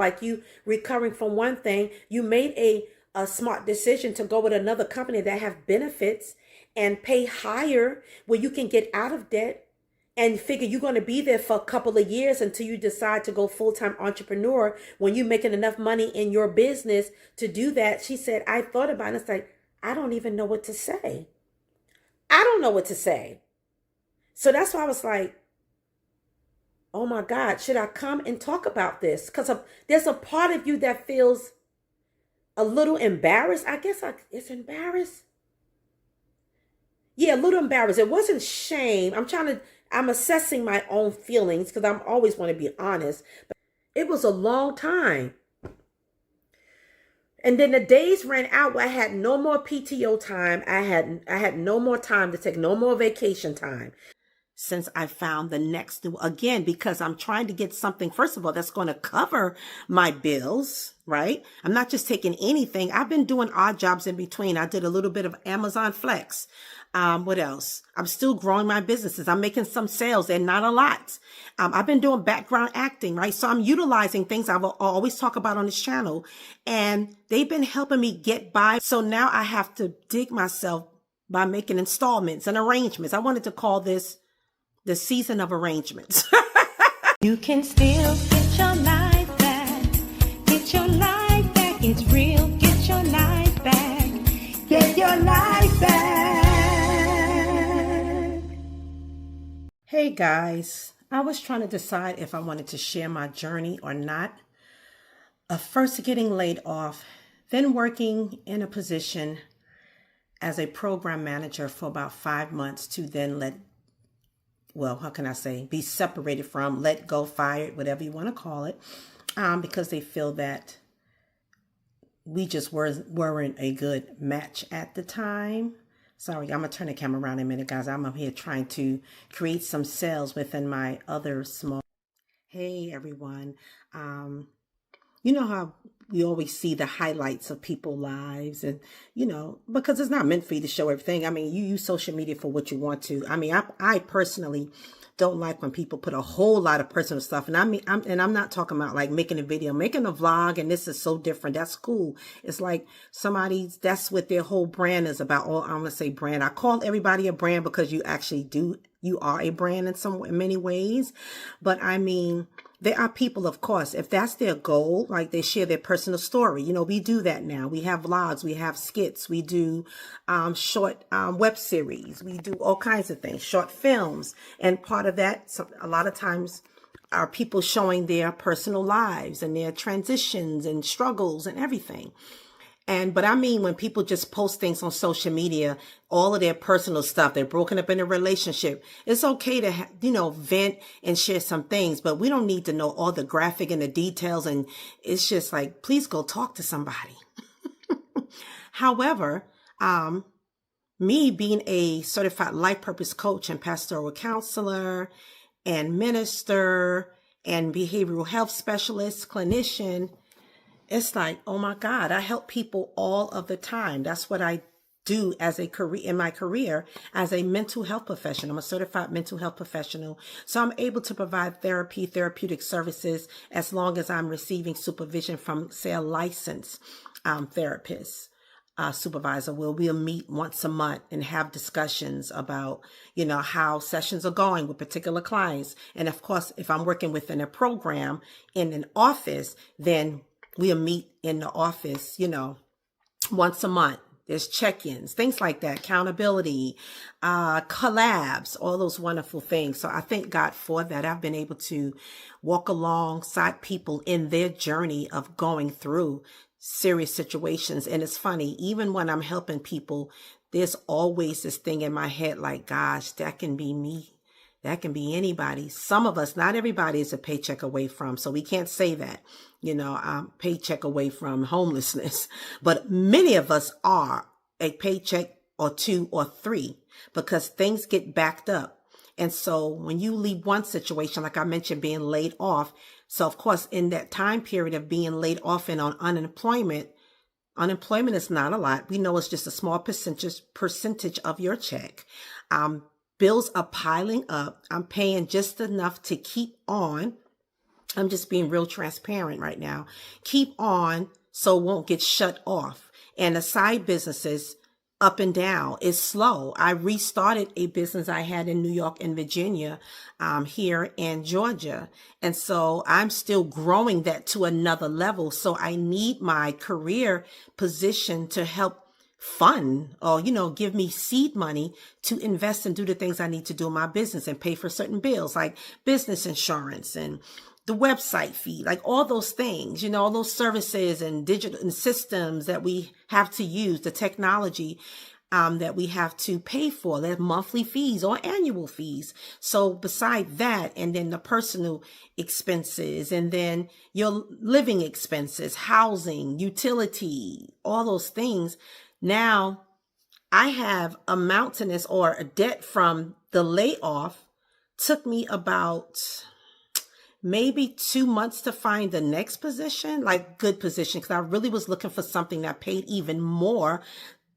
like you recovering from one thing, you made a smart decision to go with another company that have benefits and pay higher where you can get out of debt and figure you're going to be there for a couple of years until you decide to go full-time entrepreneur when you're making enough money in your business to do that. She said, I thought about it. It's like, I don't even know what to say. I don't know what to say. So that's why I was like, oh my God, should I come and talk about this? Because there's a part of you that feels a little embarrassed. I guess it's embarrassed. Yeah, a little embarrassed. It wasn't shame. I'm assessing my own feelings because I'm always want to be honest. But it was a long time. And then the days ran out where I had no more PTO time. I had no more time to take no more vacation time. Since I found the next new, again, because I'm trying to get something, first of all, that's going to cover my bills, right? I'm not just taking anything. I've been doing odd jobs in between. I did a little bit of Amazon Flex. What else? I'm still growing my businesses. I'm making some sales and not a lot. I've been doing background acting, right? So I'm utilizing things I'll always talk about on this channel, and they've been helping me get by. So now I have to dig myself by making installments and arrangements. I wanted to call this the season of arrangements. You can still get your life back. Get your life back. It's real. Get your life back. Get your life back. Hey guys, I was trying to decide if I wanted to share my journey or not. First getting laid off, then working in a position as a program manager for about 5 months to then be separated from, let go, fired, whatever you want to call it, because they feel that we just weren't a good match at the time. Sorry, I'm going to turn the camera around in a minute, guys. I'm up here trying to create some sales within my other small. Hey, everyone. You know how we always see the highlights of people's lives, and, because it's not meant for you to show everything. I mean, you use social media for what you want to. I mean, I personally don't like when people put a whole lot of personal stuff. And I'm not talking about like making a video, making a vlog. And this is so different. That's cool. It's like that's what their whole brand is about. Oh, I'm going to say brand. I call everybody a brand because you actually you are a brand in many ways. But I mean, there are people, of course, if that's their goal, like they share their personal story. We do that now. We have vlogs, we have skits, we do short web series, we do all kinds of things, short films. And part of that, a lot of times, are people showing their personal lives and their transitions and struggles and everything. But I mean, when people just post things on social media, all of their personal stuff, they're broken up in a relationship. It's okay to, vent and share some things, but we don't need to know all the graphic and the details. And it's just like, please go talk to somebody. However, me being a certified life purpose coach and pastoral counselor and minister and behavioral health specialist, clinician, it's like, oh my God, I help people all of the time. That's what I do as a career, in my career as a mental health professional. I'm a certified mental health professional. So I'm able to provide therapeutic services as long as I'm receiving supervision from, say, a licensed therapist. Supervisor where we'll meet once a month and have discussions about, how sessions are going with particular clients. And of course, if I'm working within a program in an office, then we'll meet in the office, once a month. There's check-ins, things like that, accountability, collabs, all those wonderful things. So I thank God for that. I've been able to walk alongside people in their journey of going through serious situations. And it's funny, even when I'm helping people, there's always this thing in my head like, gosh, that can be me. That can be anybody. Some of us, not everybody is a paycheck away from, so we can't say that, paycheck away from homelessness. But many of us are a paycheck or two or three because things get backed up. And so when you leave one situation, like I mentioned, being laid off. So of course, in that time period of being laid off and on unemployment is not a lot. We know it's just a small percentage of your check. Bills are piling up. I'm paying just enough to keep on. I'm just being real transparent right now. Keep on so it won't get shut off. And the side businesses, up and down, is slow. I restarted a business I had in New York and Virginia, here in Georgia. And so I'm still growing that to another level. So I need my career position to help fund or, give me seed money to invest and do the things I need to do in my business and pay for certain bills like business insurance and the website fee, like all those things, all those services and digital and systems that we have to use, the technology that we have to pay for, their monthly fees or annual fees. So beside that, and then the personal expenses, and then your living expenses, housing, utility, all those things. Now I have a mountainous or a debt from the layoff. Took me about maybe 2 months to find the next position, like good position, because I really was looking for something that paid even more,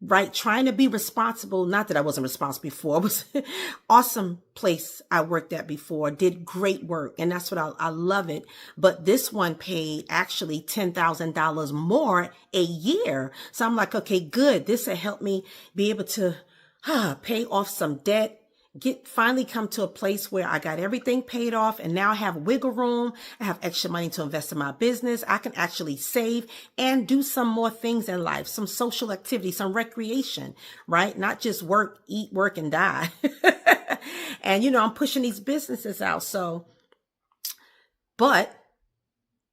right? Trying to be responsible. Not that I wasn't responsible before. It was an awesome place I worked at before, did great work. And that's what I love it. But this one paid actually $10,000 more a year. So I'm like, okay, good. This will help me be able to pay off some debt, finally come to a place where I got everything paid off and now I have wiggle room. I have extra money to invest in my business. I can actually save and do some more things in life, some social activity, some recreation, right? Not just work, eat, work, and die. And, I'm pushing these businesses out. But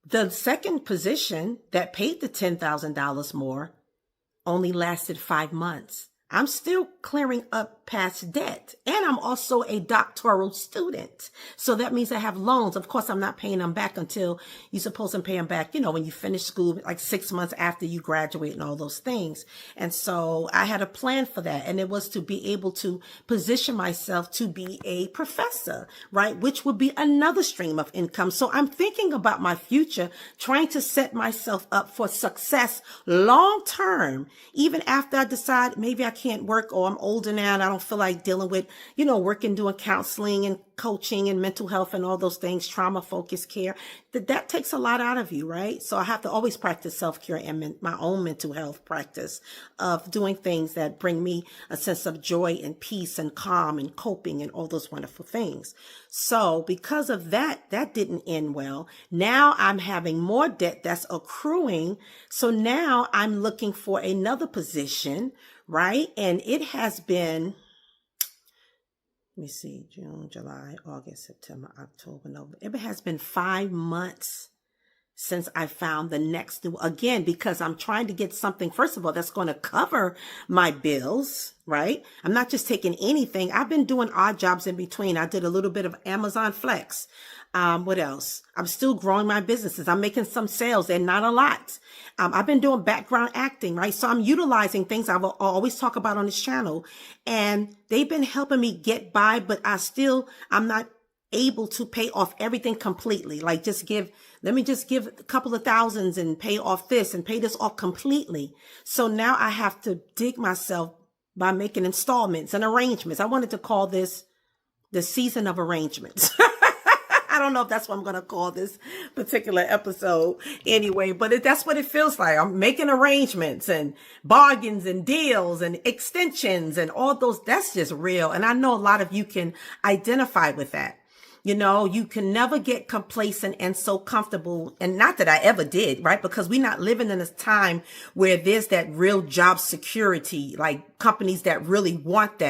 the second position that paid the $10,000 more only lasted 5 months. I'm still clearing up past debt. And I'm also a doctoral student. So that means I have loans. Of course, I'm not paying them back until you're supposed to pay them back, when you finish school, like 6 months after you graduate and all those things. And so I had a plan for that. And it was to be able to position myself to be a professor, right? Which would be another stream of income. So I'm thinking about my future, trying to set myself up for success long term, even after I decide maybe I can't work or I'm older now and I don't feel like dealing with, working, doing counseling and coaching and mental health and all those things, trauma focused care. That takes a lot out of you, right? So I have to always practice self-care and my own mental health practice of doing things that bring me a sense of joy and peace and calm and coping and all those wonderful things. So because of that didn't end well. Now I'm having more debt that's accruing. So now I'm looking for another position, right? And it has been, let me see, June, July, August, September, October, November. It has been 5 months since I found the next new, again, because I'm trying to get something, first of all, that's going to cover my bills, right? I'm not just taking anything. I've been doing odd jobs in between. I did a little bit of Amazon Flex. What else? I'm still growing my businesses. I'm making some sales and not a lot. I've been doing background acting, right? So I'm utilizing things I'll always talk about on this channel, and they've been helping me get by, but I'm not able to pay off everything completely. Like let me just give a couple of thousands and pay off this and pay this off completely. So now I have to dig myself by making installments and arrangements. I wanted to call this the season of arrangements. I don't know if that's what I'm going to call this particular episode anyway, but that's what it feels like. I'm making arrangements and bargains and deals and extensions and all those. That's just real. And I know a lot of you can identify with that. You can never get complacent and so comfortable. And not that I ever did, right? Because we're not living in a time where there's that real job security, like companies that really want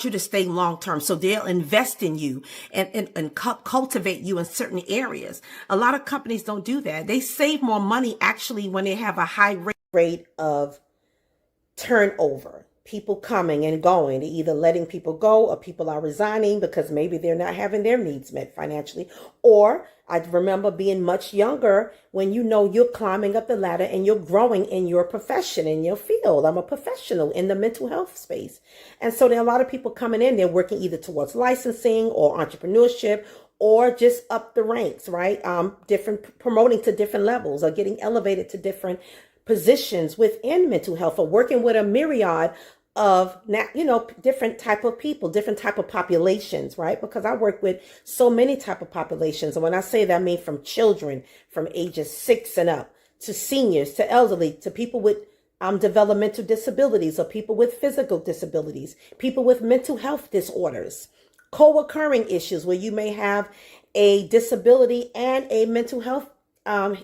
you to stay long term. So they'll invest in you and cultivate you in certain areas. A lot of companies don't do that. They save more money actually when they have a high rate of turnover. People coming and going, either letting people go or people are resigning because maybe they're not having their needs met financially. Or I remember being much younger when you're climbing up the ladder and you're growing in your profession, in your field. I'm a professional in the mental health space. And so there are a lot of people coming in, they're working either towards licensing or entrepreneurship or just up the ranks, right? Promoting to different levels or getting elevated to different positions within mental health or working with a myriad of, different type of people, different type of populations, right? Because I work with so many type of populations. And when I say that, I mean from children from ages 6 and up to seniors, to elderly, to people with developmental disabilities, or people with physical disabilities, people with mental health disorders, co-occurring issues where you may have a disability and a mental health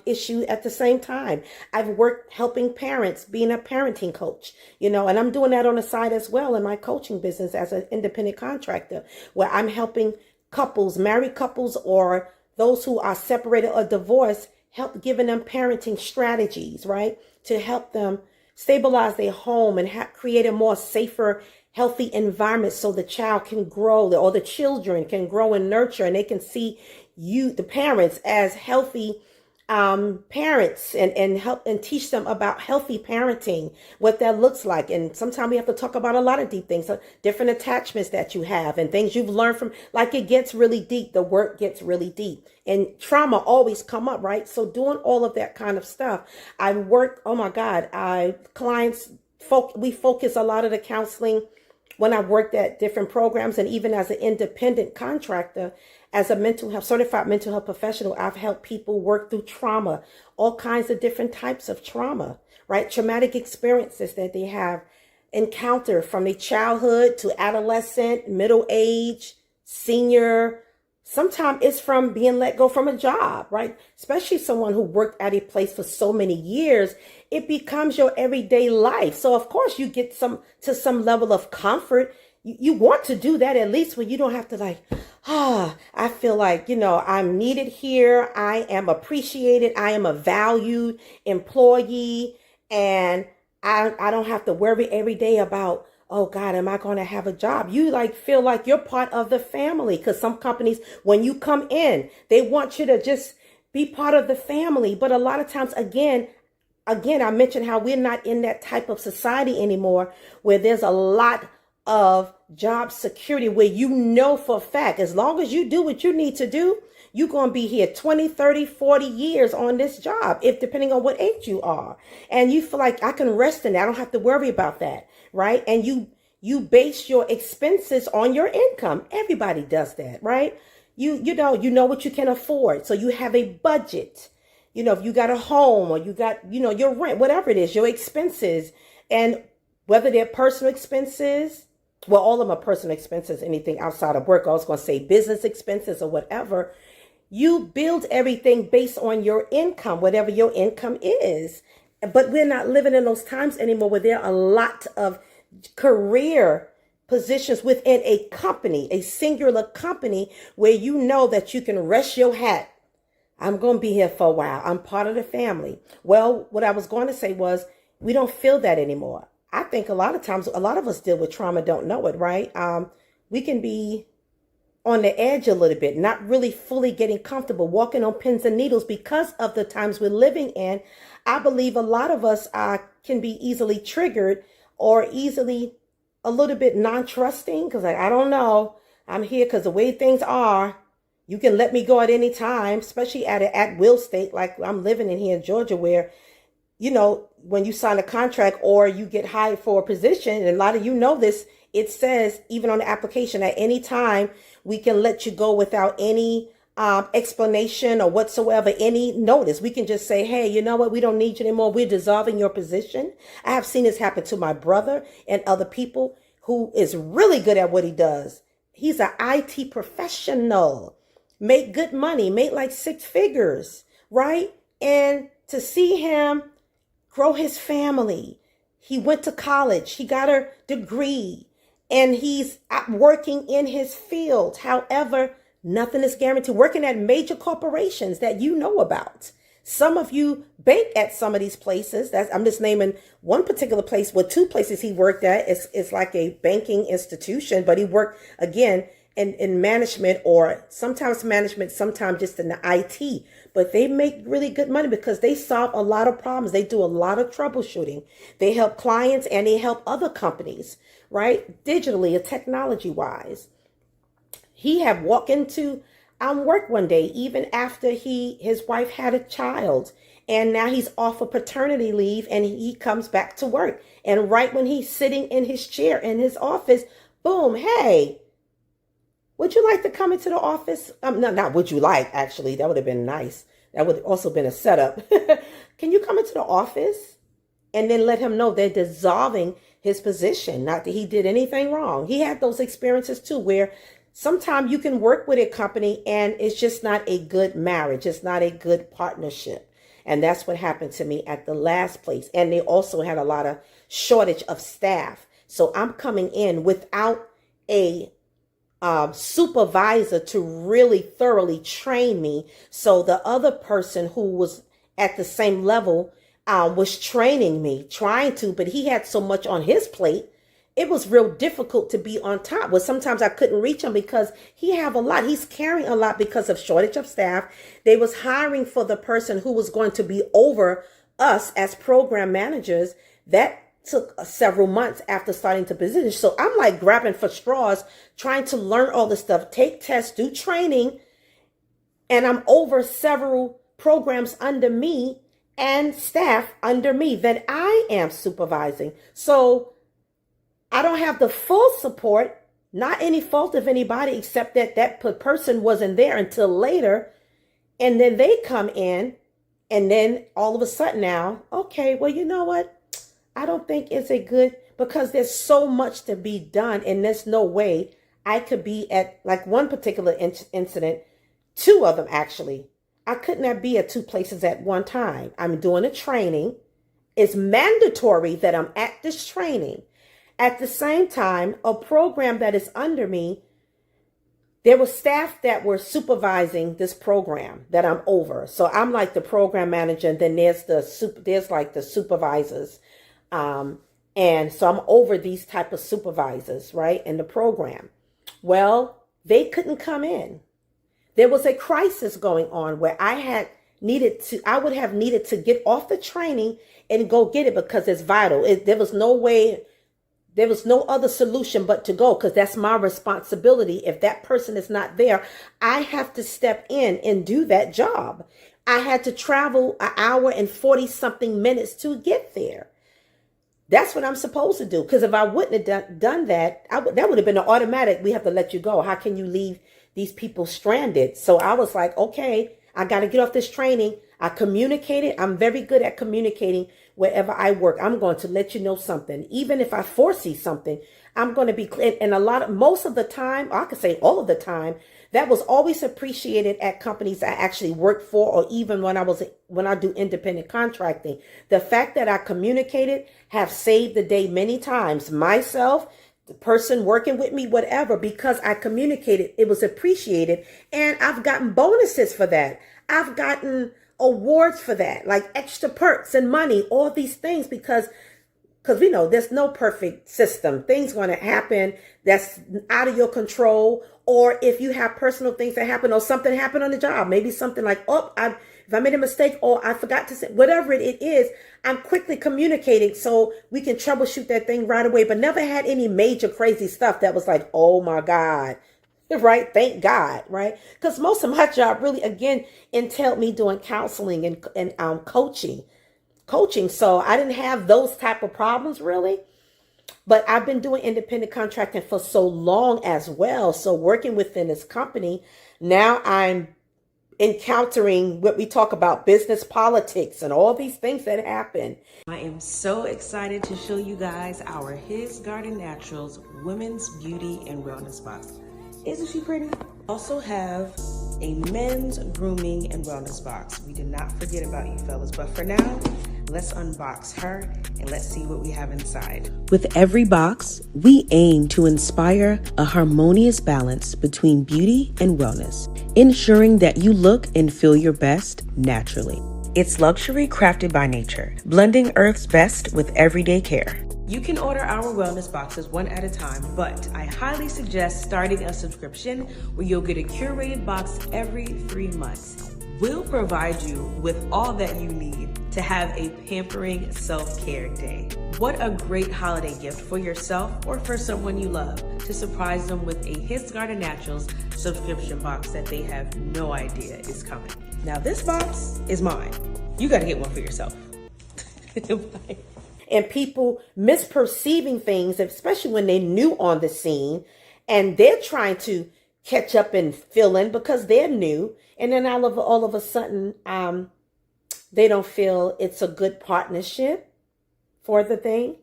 issue at the same time. I've worked helping parents, being a parenting coach, and I'm doing that on the side as well in my coaching business as an independent contractor, where I'm helping couples, married couples, or those who are separated or divorced, help giving them parenting strategies, right? To help them stabilize their home and create a more safer, healthy environment so the child can grow, or the children can grow and nurture, and they can see you, the parents, as healthy parents, and help and teach them about healthy parenting, what that looks like. And sometimes we have to talk about a lot of deep things, different attachments that you have and things you've learned from, like, it gets really deep. The work gets really deep, and trauma always come up, right? So doing all of that kind of stuff. I work, oh my God, we focus a lot of the counseling when I worked at different programs, and even as an independent contractor, as a certified mental health professional, I've helped people work through trauma, all kinds of different types of trauma, right? Traumatic experiences that they have encountered from their childhood to adolescent, middle age, senior. Sometimes it's from being let go from a job, right? Especially someone who worked at a place for so many years, it becomes your everyday life. So of course you get to some level of comfort. You want to do that at least when you don't have to I feel like, I'm needed here. I am appreciated. I am a valued employee, and I don't have to worry every day about, oh God, am I going to have a job? You feel like you're part of the family, because some companies, when you come in, they want you to just be part of the family. But a lot of times, again, I mentioned how we're not in that type of society anymore, where there's a lot of job security, where for a fact, as long as you do what you need to do, you're going to be here 20, 30, 40 years on this job, if depending on what age you are. And you feel like, I can rest in that. I don't have to worry about that, right? And you base your expenses on your income. Everybody does that, right? You know what you can afford. So you have a budget. If you got a home, or you got, your rent, whatever it is, your expenses, and whether they're personal expenses, well, all of them are personal expenses, anything outside of work. I was going to say business expenses or whatever. You build everything based on your income, whatever your income is. But we're not living in those times anymore, where there are a lot of career positions within a company, a singular company, where you know that you can rest your hat. I'm going to be here for a while. I'm part of the family. Well, what I was going to say was, we don't feel that anymore. I think a lot of times, a lot of us deal with trauma, don't know it, right? We can be on the edge a little bit, not really fully getting comfortable, walking on pins and needles because of the times we're living in. I believe a lot of us can be easily triggered, or easily a little bit non-trusting, because I don't know, I'm here because the way things are, you can let me go at any time, especially at an at-will state like I'm living in here in Georgia, where when you sign a contract or you get hired for a position, and a lot of you know this, it says even on the application, at any time we can let you go without any explanation or whatsoever, any notice. We can just say, hey, you know what? We don't need you anymore. We're dissolving your position. I have seen this happen to my brother and other people, who is really good at what he does. He's an IT professional, make good money, make like 6 figures, right? And to see him grow his family. He went to college. He got a degree, and he's working in his field. However, nothing is guaranteed. Working at major corporations that you know about. Some of you bank at some of these places. I'm just naming one particular place. Well, 2 places he worked at. It's like a banking institution, but he worked, again, in management, or sometimes management, sometimes just in the IT. But they make really good money because they solve a lot of problems. They do a lot of troubleshooting. They help clients, and they help other companies, right? Digitally or technology wise. He had walked into work one day, even after his wife had a child, And now he's off of paternity leave and he comes back to work. And right when he's sitting in his chair in his office, boom, hey, would you like to come into the office? No, not would you like, actually. That would have been nice. That would have also been a setup. Can you come into the office? And then let him know they're dissolving his position. Not that he did anything wrong. He had those experiences too, where sometimes you can work with a company and it's just not a good marriage. It's not a good partnership. And that's what happened to me at the last place. And they also had a lot of shortage of staff. So I'm coming in without a supervisor to really thoroughly train me. So the other person who was at the same level was training me, trying to, but he had so much on his plate. It was real difficult to be on top. Well, sometimes I couldn't reach him because he have a lot. He's carrying a lot because of shortage of staff. They was hiring for the person who was going to be over us as program managers. That took several months after starting to position. So I'm like grabbing for straws, trying to learn all this stuff, take tests, do training. And I'm over several programs under me and staff under me that I am supervising. So I don't have the full support, not any fault of anybody, except that that person wasn't there until later. And then they come in and then all of a sudden now, okay, well, you know what? I don't think it's a good, because there's so much to be done and there's no way I could be at like one particular incident, two of them actually. I could not be at two places at one time. I'm doing a training. It's mandatory that I'm at this training. At the same time, a program that is under me, there were staff that were supervising this program that I'm over. So I'm like the program manager, and then there's like the supervisors. And so I'm over these type of supervisors, right, in the program. Well, they couldn't come in. There was a crisis going on where I would have needed to get off the training and go get it because it's vital. There was no way, there was no other solution but to go, because that's my responsibility. If that person is not there, I have to step in and do that job. I had to travel an hour and 40 something minutes to get there. That's what I'm supposed to do. Because if I wouldn't have done that, that would have been an automatic, we have to let you go. How can you leave these people stranded? So I was like, okay, I got to get off this training. I communicated. I'm very good at communicating wherever I work. I'm going to let you know something. Even if I foresee something, I'm going to be clear. And most of the time, I could say all of the time, that was always appreciated at companies I actually worked for, or even when I do independent contracting. The fact that I communicated have saved the day many times. Myself, the person working with me, whatever, because I communicated, it was appreciated. And I've gotten bonuses for that. I've gotten awards for that, like extra perks and money, all these things, because we know there's no perfect system. Things going to happen that's out of your control. Or if you have personal things that happen, or something happened on the job, maybe something like, if I made a mistake, or I forgot to say, whatever it is, I'm quickly communicating so we can troubleshoot that thing right away. But never had any major crazy stuff that was like, oh my God, right? Thank God, right? Because most of my job really, again, entailed me doing counseling and coaching. So I didn't have those type of problems really. But I've been doing independent contracting for so long as well. So working within this company, now I'm encountering what we talk about, business politics and all these things that happen. I am so excited to show you guys our His Garden Naturals Women's Beauty and Wellness Box. Isn't she pretty? Also have a men's grooming and wellness box. We did not forget about you fellas, but for now, let's unbox her and let's see what we have inside. With every box, we aim to inspire a harmonious balance between beauty and wellness, ensuring that you look and feel your best naturally. It's luxury crafted by nature, blending Earth's best with everyday care. You can order our wellness boxes one at a time, but I highly suggest starting a subscription where you'll get a curated box every 3 months. We'll provide you with all that you need to have a pampering self-care day. What a great holiday gift for yourself or for someone you love, to surprise them with a His Garden Naturals subscription box that they have no idea is coming. Now this box is mine. You got to get one for yourself. And people misperceiving things, especially when they're new on the scene and they're trying to catch up and fill in because they're new. And then all of a sudden, they don't feel it's a good partnership for the thing.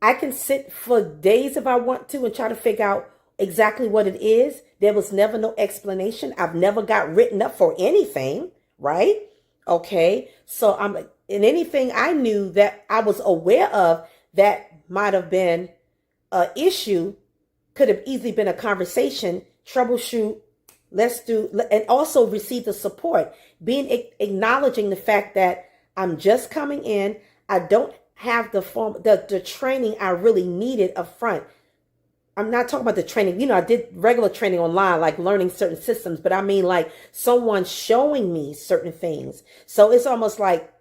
I can sit for days if I want to and try to figure out exactly what it is. There was never no explanation. I've never got written up for anything, right? Okay. So in anything I knew that I was aware of that might have been an issue, could have easily been a conversation, troubleshoot, let's do, and also receive the support, acknowledging the fact that I'm just coming in. I don't have the training I really needed up front. I'm not talking about the training. I did regular training online, like learning certain systems, but I mean like someone showing me certain things. So it's almost like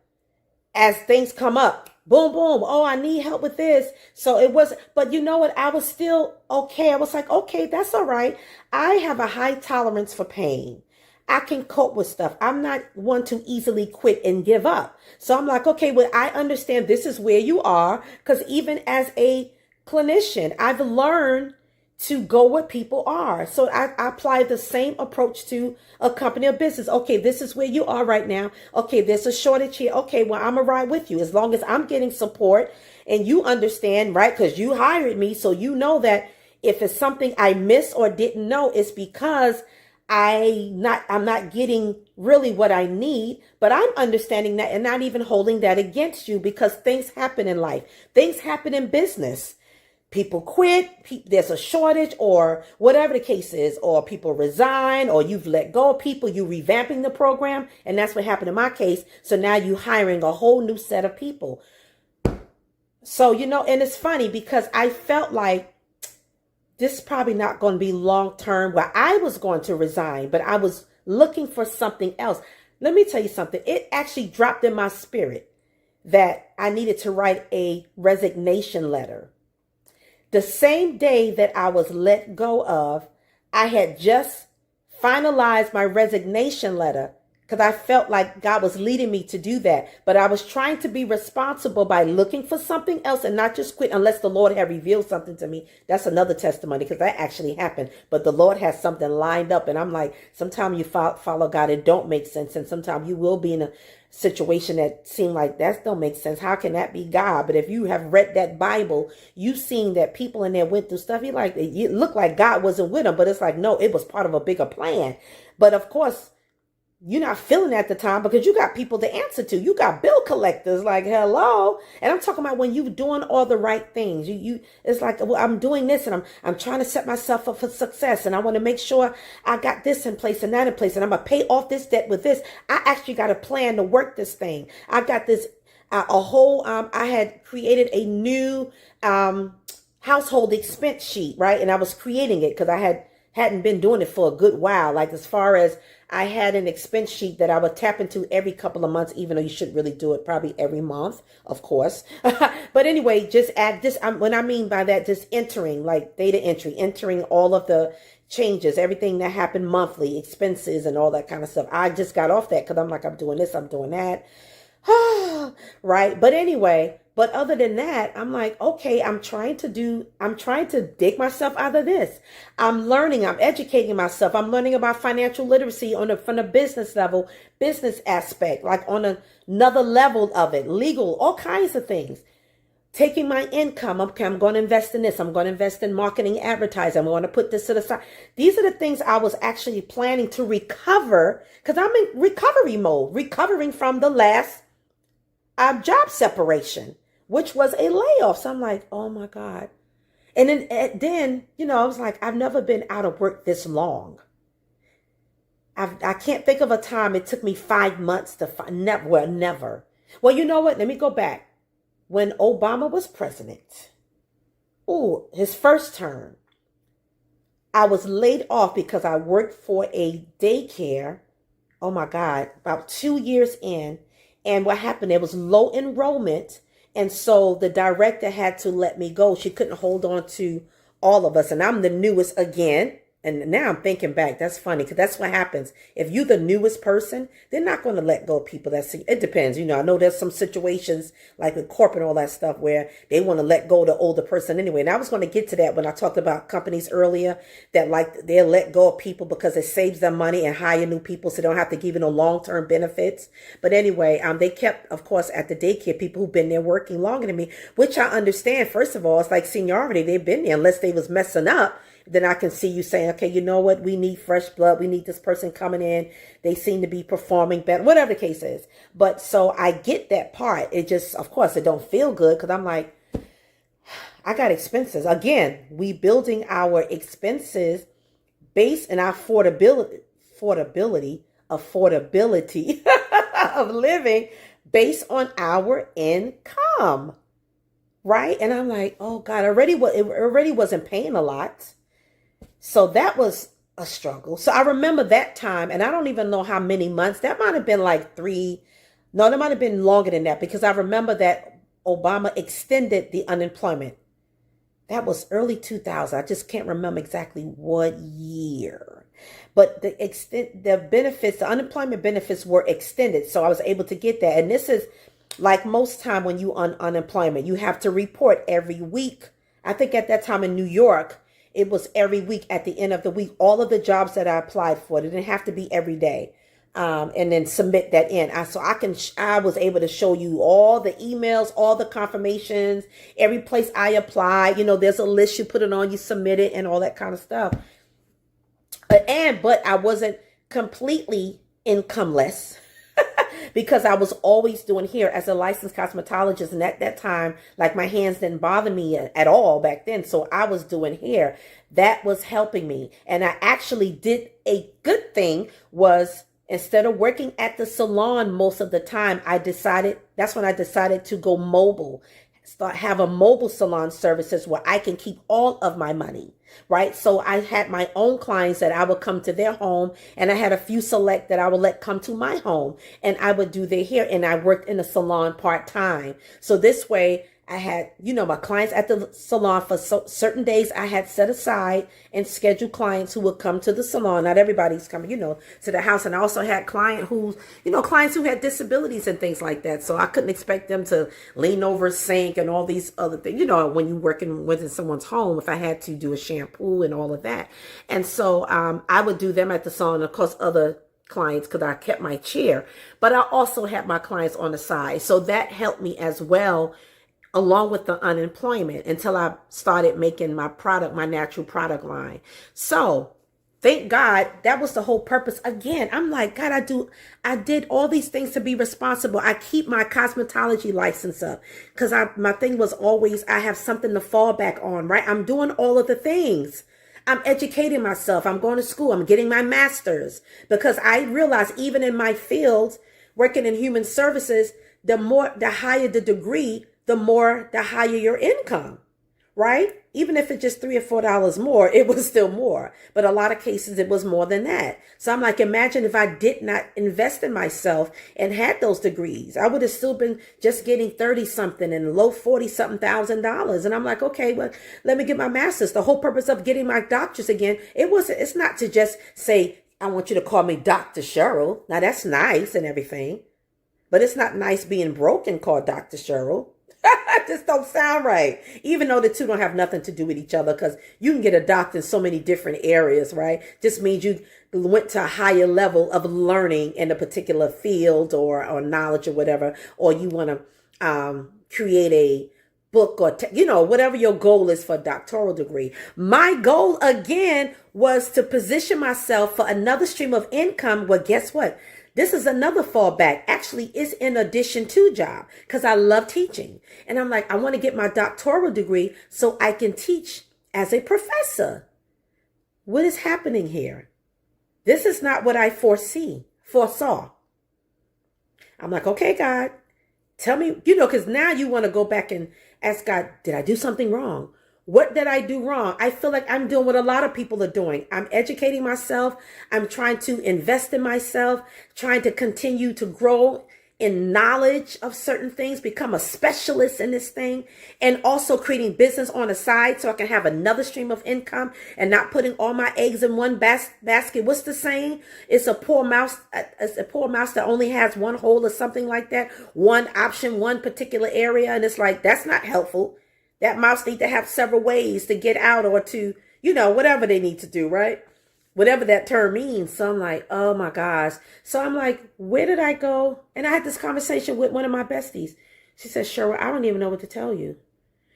as things come up, boom, boom. Oh, I need help with this. So it was, but you know what? I was still okay. I was like, okay, that's all right. I have a high tolerance for pain. I can cope with stuff. I'm not one to easily quit and give up. So I'm like, okay, well, I understand this is where you are. Because even as a clinician, I've learned to go where people are. So I apply the same approach to a company or business. Okay, this is where you are right now. Okay, there's a shortage here. Okay, well, I'm going to ride with you as long as I'm getting support and you understand, right? Because you hired me. So you know that if it's something I missed or didn't know, it's because I'm not getting really what I need, but I'm understanding that and not even holding that against you because things happen in life. Things happen in business. People quit, there's a shortage or whatever the case is, or people resign, or you've let go of people, you revamping the program. And that's what happened in my case. So now you hiring a whole new set of people. So, and it's funny because I felt like this is probably not going to be long term where I was going to resign, but I was looking for something else. Let me tell you something. It actually dropped in my spirit that I needed to write a resignation letter. The same day that I was let go of, I had just finalized my resignation letter because I felt like God was leading me to do that. But I was trying to be responsible by looking for something else and not just quit unless the Lord had revealed something to me. That's another testimony because that actually happened. But the Lord has something lined up. And I'm like, sometimes you follow God, it don't make sense. And sometimes you will be in a situation that seem like that don't make sense. How can that be God? But if you have read that Bible, you've seen that people in there went through stuff. It looked like God wasn't with them, but it's like, no, it was part of a bigger plan. But of course, you're not feeling at the time because you got people to answer to. You got bill collectors like, hello. And I'm talking about when you're doing all the right things. It's like, well, I'm doing this and I'm trying to set myself up for success. And I want to make sure I got this in place and that in place. And I'm going to pay off this debt with this. I actually got a plan to work this thing. I got this, I had created a new household expense sheet, right? And I was creating it because I hadn't been doing it for a good while. Like as far as I had an expense sheet that I would tap into every couple of months, even though you should really do it probably every month, of course. But anyway, just add this. What I mean by that, just entering, like data entry, entering all of the changes, everything that happened monthly, expenses and all that kind of stuff. I just got off that because I'm like, I'm doing this, I'm doing that. Right. But anyway, but other than that, I'm like, okay, I'm trying to dig myself out of this. I'm learning, I'm educating myself. I'm learning about financial literacy from the business level, business aspect, like on another level of it, legal, all kinds of things. Taking my income, okay, I'm going to invest in this. I'm going to invest in marketing, advertising. I'm going to put this to the side. These are the things I was actually planning to recover because I'm in recovery mode, recovering from the last job separation, which was a layoff. So I'm like, oh my God. And then, I was like, I've never been out of work this long. I can't think of a time it took me 5 months to find, never. Well, you know what? Let me go back. When Obama was president, his first term, I was laid off because I worked for a daycare. Oh my God, about 2 years in. And what happened, there was low enrollment. And so the director had to let me go. She couldn't hold on to all of us. And I'm the newest again. And now I'm thinking back, that's funny because that's what happens. If you're the newest person, they're not going to let go of people it depends. I know there's some situations like with corporate and all that stuff where they want to let go of the older person anyway. And I was going to get to that when I talked about companies earlier that like they'll let go of people because it saves them money and hire new people so they don't have to give you no long-term benefits. But anyway, they kept, of course, at the daycare people who've been there working longer than me, which I understand. First of all, it's like seniority. They've been there unless they was messing up. Then I can see you saying, okay, you know what? We need fresh blood. We need this person coming in. They seem to be performing better, whatever the case is. But so I get that part. It just, of course, it don't feel good because I'm like, I got expenses. Again, we building our expenses based on our affordability of living based on our income. Right? And I'm like, oh God, it already wasn't paying a lot. So that was a struggle. So I remember that time, and I don't even know how many months. That might have been like 3. No, that might have been longer than that because I remember that Obama extended the unemployment. That was early 2000. I just can't remember exactly what year. But the unemployment benefits were extended. So I was able to get that. And this is like most time when you on unemployment, you have to report every week. I think at that time in New York, it was every week at the end of the week, all of the jobs that I applied for. It didn't have to be every day. And then submit that in. I was able to show you all the emails, all the confirmations, every place I applied. There's a list, you put it on, you submit it and all that kind of stuff. But I wasn't completely incomeless. Because I was always doing hair as a licensed cosmetologist. And at that time, like my hands didn't bother me at all back then. So I was doing hair. That was helping me. And I actually did a good thing was instead of working at the salon most of the time, that's when I decided to go mobile. Have a mobile salon services where I can keep all of my money, right? So I had my own clients that I would come to their home, and I had a few select that I would let come to my home, and I would do their hair, and I worked in a salon part-time. So this way I had, my clients at the salon for certain days I had set aside and scheduled clients who would come to the salon. Not everybody's coming, to the house. And I also had clients who had disabilities and things like that. So I couldn't expect them to lean over a sink and all these other things, when you're working within someone's home, if I had to do a shampoo and all of that. And so I would do them at the salon, of course, other clients because I kept my chair. But I also had my clients on the side. So that helped me as well, along with the unemployment, until I started making my natural product line. So thank God that was the whole purpose. Again, I'm like, God, I did all these things to be responsible. I keep my cosmetology license up because my thing was always, I have something to fall back on, right? I'm doing all of the things. I'm educating myself. I'm going to school. I'm getting my master's because I realize even in my field, working in human services, the higher the degree, the higher your income, right? Even if it's just $3 or $4 more, it was still more. But a lot of cases, it was more than that. So I'm like, imagine if I did not invest in myself and had those degrees, I would have still been just getting 30 something and low 40 something $1,000. And I'm like, okay, well, let me get my master's. The whole purpose of getting my doctor's again, it's not to just say, I want you to call me Dr. Cheryl. Now that's nice and everything, but it's not nice being broke and called Dr. Cheryl. Just don't sound right. Even though the two don't have nothing to do with each other, because you can get a doctor in so many different areas, right? Just means you went to a higher level of learning in a particular field or knowledge or whatever, or you want to create a book or, whatever your goal is for a doctoral degree. My goal, again, was to position myself for another stream of income. Well, guess what? This is another fallback. Actually, it's in addition to job because I love teaching. And I'm like, I want to get my doctoral degree so I can teach as a professor. What is happening here? This is not what I foresaw. I'm like, okay, God, tell me, because now you want to go back and ask God, did I do something wrong? What did I do wrong? I feel like I'm doing what a lot of people are doing. I'm educating myself. I'm trying to invest in myself, trying to continue to grow in knowledge of certain things, become a specialist in this thing, and also creating business on the side so I can have another stream of income and not putting all my eggs in one basket. What's the saying? It's a poor mouse. It's a poor mouse that only has one hole or something like that. One option, one particular area. And it's like, that's not helpful. That mouse needs to have several ways to get out or to, whatever they need to do, right? Whatever that term means. So I'm like, oh my gosh. So I'm like, where did I go? And I had this conversation with one of my besties. She said, Sherwood, I don't even know what to tell you.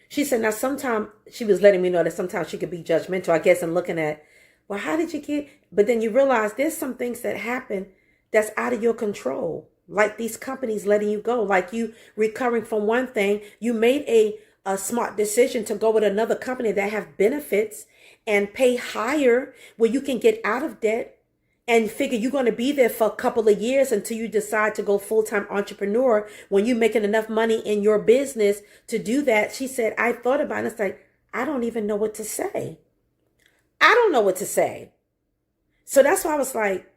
She said, now sometimes, she was letting me know that sometimes she could be judgmental, I guess, and looking at, well, how did you get? But then you realize there's some things that happen that's out of your control. Like these companies letting you go, like you recovering from one thing. You made a smart decision to go with another company that have benefits and pay higher where you can get out of debt and figure you're going to be there for a couple of years until you decide to go full-time entrepreneur when you're making enough money in your business to do that. She said, I thought about it. It's like, I don't even know what to say. I don't know what to say. So that's why I was like,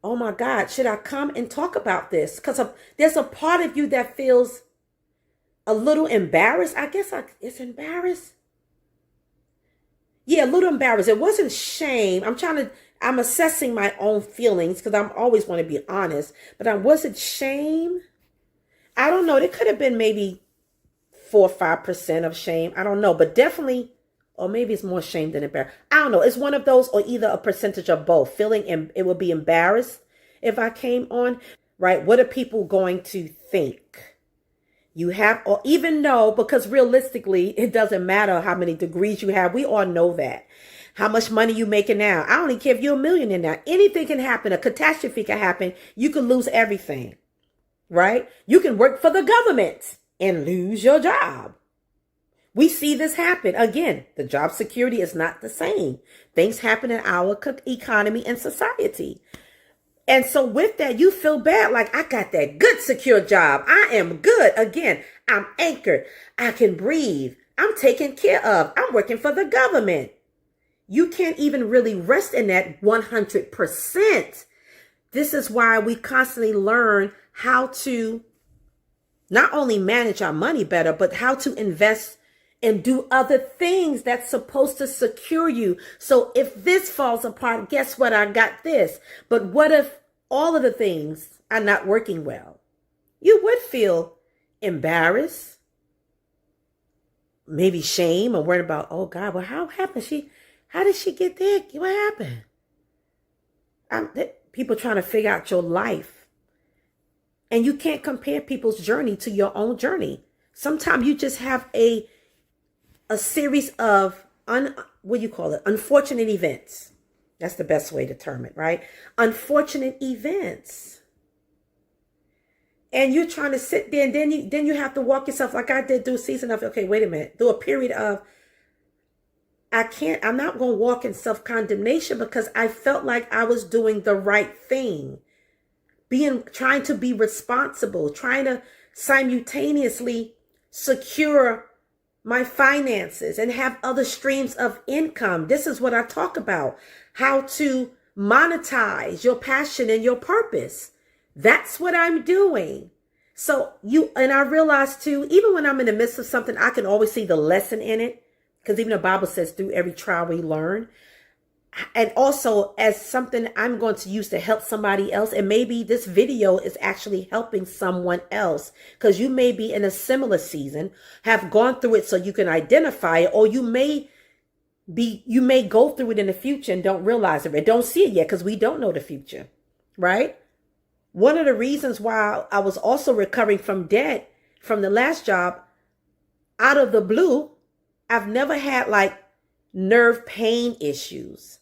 oh my God, should I come and talk about this? Because there's a part of you that feels a little embarrassed. I guess it's embarrassed. Yeah, a little embarrassed. It wasn't shame. I'm assessing my own feelings because I'm always want to be honest. But was it shame? I don't know. It could have been maybe 4 or 5% of shame. I don't know. But definitely, or maybe it's more shame than embarrassed. I don't know. It's one of those or either a percentage of both. It would be embarrassed if I came on, right? What are people going to think? You have, or even know, because realistically, it doesn't matter how many degrees you have. We all know that. How much money you making now. I don't even care if you're a millionaire now. Anything can happen. A catastrophe can happen. You can lose everything, right? You can work for the government and lose your job. We see this happen. Again, the job security is not the same. Things happen in our economy and society. And so with that, you feel bad. Like, I got that good, secure job. I am good. Again, I'm anchored. I can breathe. I'm taken care of. I'm working for the government. You can't even really rest in that 100%. This is why we constantly learn how to not only manage our money better, but how to invest and do other things that's supposed to secure you. So if this falls apart, guess what? I got this. But what if all of the things are not working well? You would feel embarrassed, maybe shame, or worried about, oh God, well, how did she get there? What happened? People trying to figure out your life. And you can't compare people's journey to your own journey. Sometimes you just have a series of unfortunate events. That's the best way to term it, right? Unfortunate events. And you're trying to sit there, and then you have to walk yourself, like I did, do a season of, okay, wait a minute, do a period of, I'm not going to walk in self-condemnation because I felt like I was doing the right thing. Trying to be responsible, trying to simultaneously secure my finances and have other streams of income. This is what I talk about. How to monetize your passion and your purpose. That's what I'm doing. So I realize too, even when I'm in the midst of something, I can always see the lesson in it. Because even the Bible says through every trial we learn. And also as something I'm going to use to help somebody else. And maybe this video is actually helping someone else. Because you may be in a similar season, have gone through it so you can identify it. Or you may go through it in the future and don't realize it. Don't see it yet because we don't know the future. Right? One of the reasons why I was also recovering from debt from the last job, out of the blue, I've never had like nerve pain issues.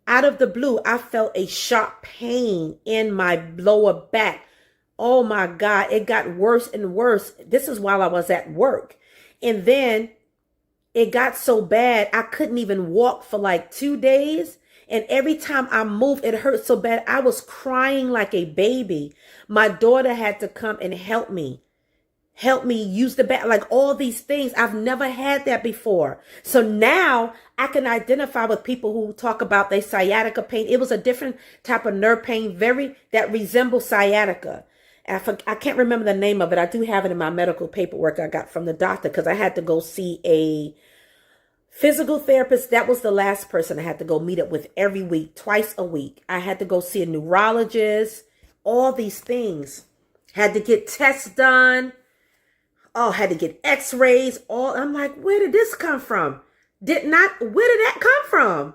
Out of the blue, I felt a sharp pain in my lower back. Oh my God, it got worse and worse. This is while I was at work. And then it got so bad, I couldn't even walk for like 2 days. And every time I moved, it hurt so bad. I was crying like a baby. My daughter had to come and help me use the back, like all these things. I've never had that before. So now I can identify with people who talk about their sciatica pain. It was a different type of nerve pain, that resembles sciatica. I can't remember the name of it. I do have it in my medical paperwork I got from the doctor because I had to go see a physical therapist. That was the last person I had to go meet up with every week, twice a week. I had to go see a neurologist, all these things. Had to get tests done. Oh, had to get x-rays. I'm like, where did this come from? Where did that come from?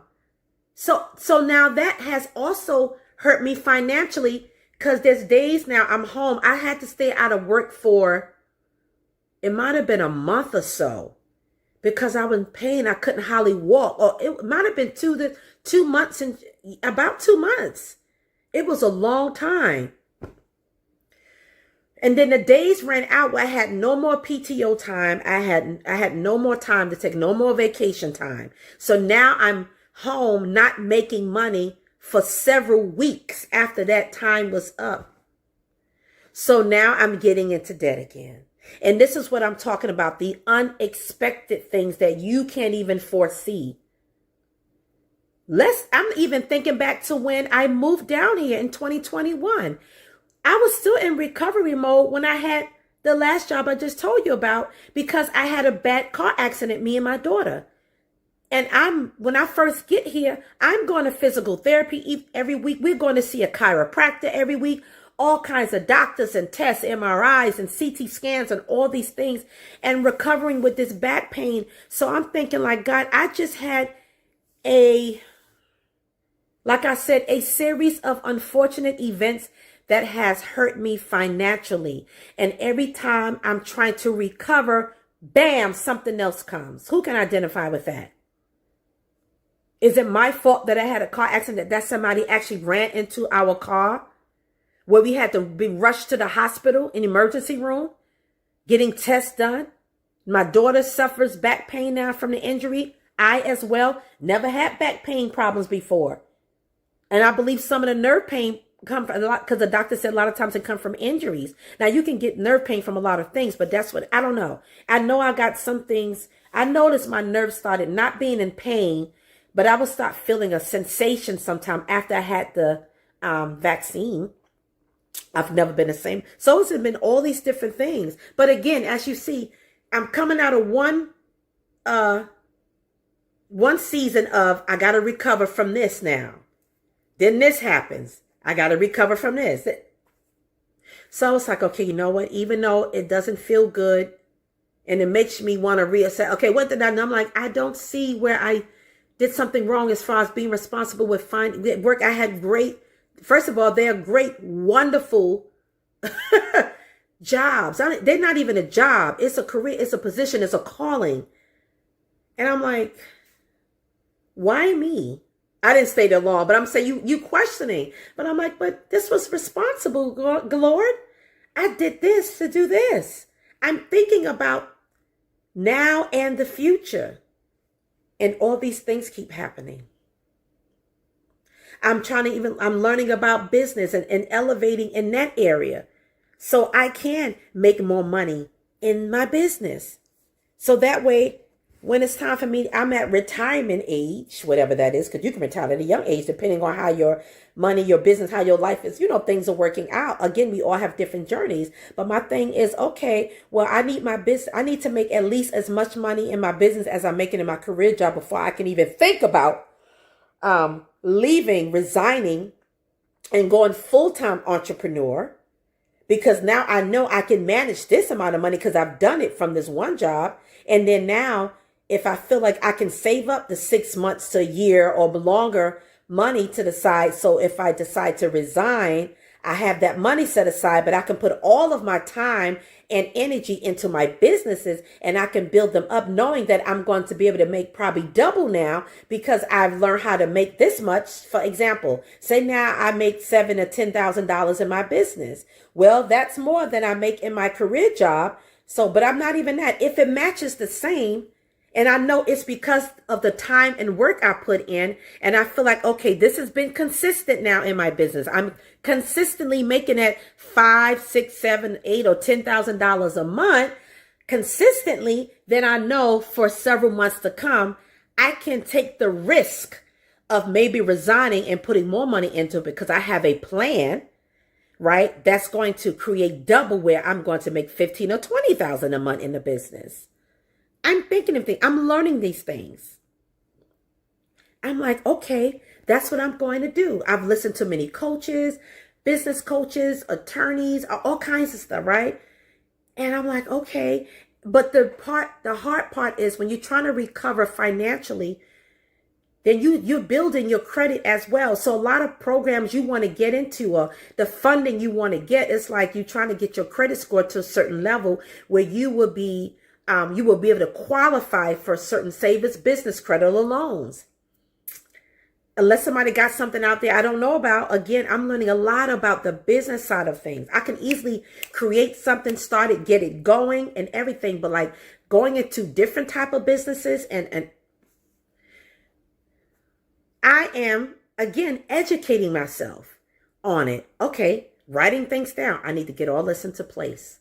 So now that has also hurt me financially because there's days now I'm home. I had to stay out of work for, it might have been a month or so because I was in pain. I couldn't hardly walk. Or it might have been 2 months and about 2 months. It was a long time. And then the days ran out where I had no more PTO time. I had no more time to take, no more vacation time. So now I'm home not making money for several weeks after that time was up. So now I'm getting into debt again. And this is what I'm talking about, the unexpected things that you can't even foresee. I'm even thinking back to when I moved down here in 2021. I was still in recovery mode when I had the last job I just told you about because I had a bad car accident, me and my daughter. And when I first get here, I'm going to physical therapy every week. We're going to see a chiropractor every week, all kinds of doctors and tests, MRIs and CT scans and all these things, and recovering with this back pain. So I'm thinking like, God, I just had like I said, a series of unfortunate events that has hurt me financially. And every time I'm trying to recover, bam, something else comes. Who can identify with that? Is it my fault that I had a car accident, that somebody actually ran into our car, where we had to be rushed to the hospital in emergency room, getting tests done? My daughter suffers back pain now from the injury. I as well never had back pain problems before. And I believe some of the nerve pain come from a lot, because the doctor said a lot of times it come from injuries. Now you can get nerve pain from a lot of things, but that's what, I don't know. I know I got some things. I noticed my nerves started not being in pain, but I would start feeling a sensation sometime after I had the vaccine. I've never been the same. So it's been all these different things. But again, as you see, I'm coming out of one season of, I got to recover from this now. Then this happens. I got to recover from this. So it's like, okay, you know what? Even though it doesn't feel good and it makes me want to reassess, okay, what did I do? I'm like, I don't see where I did something wrong as far as being responsible with finding work. I had first of all, they're great, wonderful jobs. They're not even a job. It's a career. It's a position. It's a calling. And I'm like, why me? I didn't stay there long, but I'm saying you questioning. But I'm like, but this was responsible, Lord. I did this to do this. I'm thinking about now and the future. And all these things keep happening. I'm learning about business and elevating in that area so I can make more money in my business. So that way, when it's time for me, I'm at retirement age, whatever that is, because you can retire at a young age, depending on how your money, your business, how your life is, things are working out. Again, we all have different journeys. But my thing is, okay, well, I need to make at least as much money in my business as I'm making in my career job before I can even think about leaving, resigning, and going full-time entrepreneur. Because now I know I can manage this amount of money because I've done it from this one job. And then now, if I feel like I can save up the 6 months to a year or longer money to the side. So if I decide to resign, I have that money set aside, but I can put all of my time and energy into my businesses and I can build them up knowing that I'm going to be able to make probably double now because I've learned how to make this much. For example, say now I make $7,000 to $10,000 in my business. Well, that's more than I make in my career job. So, but I'm not even that. If it matches the same, and I know it's because of the time and work I put in, and I feel like, okay, this has been consistent now in my business. I'm consistently making it $5,000, $6,000, $7,000, $8,000 or $10,000 a month consistently. Then I know for several months to come, I can take the risk of maybe resigning and putting more money into it because I have a plan. right? That's going to create double where I'm going to make 15 or 20,000 a month in the business. I'm thinking of things. I'm learning these things. I'm like, okay, that's what I'm going to do. I've listened to many coaches, business coaches, attorneys, all kinds of stuff, right? And I'm like, okay. But the hard part is when you're trying to recover financially, then you're building your credit as well. So a lot of programs you want to get into, or the funding you want to get, it's like you're trying to get your credit score to a certain level where you will be able to qualify for certain savings, business credit, or loans. Unless somebody got something out there I don't know about. Again, I'm learning a lot about the business side of things. I can easily create something, start it, get it going and everything. But like going into different type of businesses and I am, again, educating myself on it. Okay, writing things down. I need to get all this into place.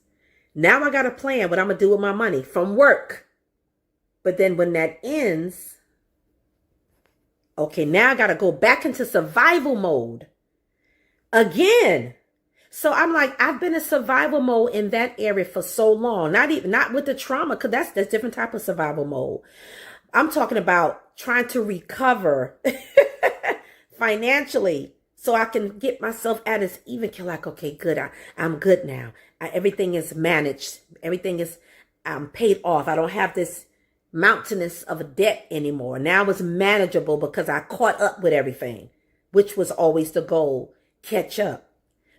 Now I got a plan what I'm going to do with my money from work. But then when that ends, okay, now I got to go back into survival mode again. So I'm like, I've been in survival mode in that area for so long. Not with the trauma, because that's different type of survival mode. I'm talking about trying to recover financially so I can get myself at its even kill. Like, okay, good. I'm good now. Everything is managed. Everything is paid off. I don't have this mountainous of a debt anymore. Now it's manageable because I caught up with everything, which was always the goal, catch up.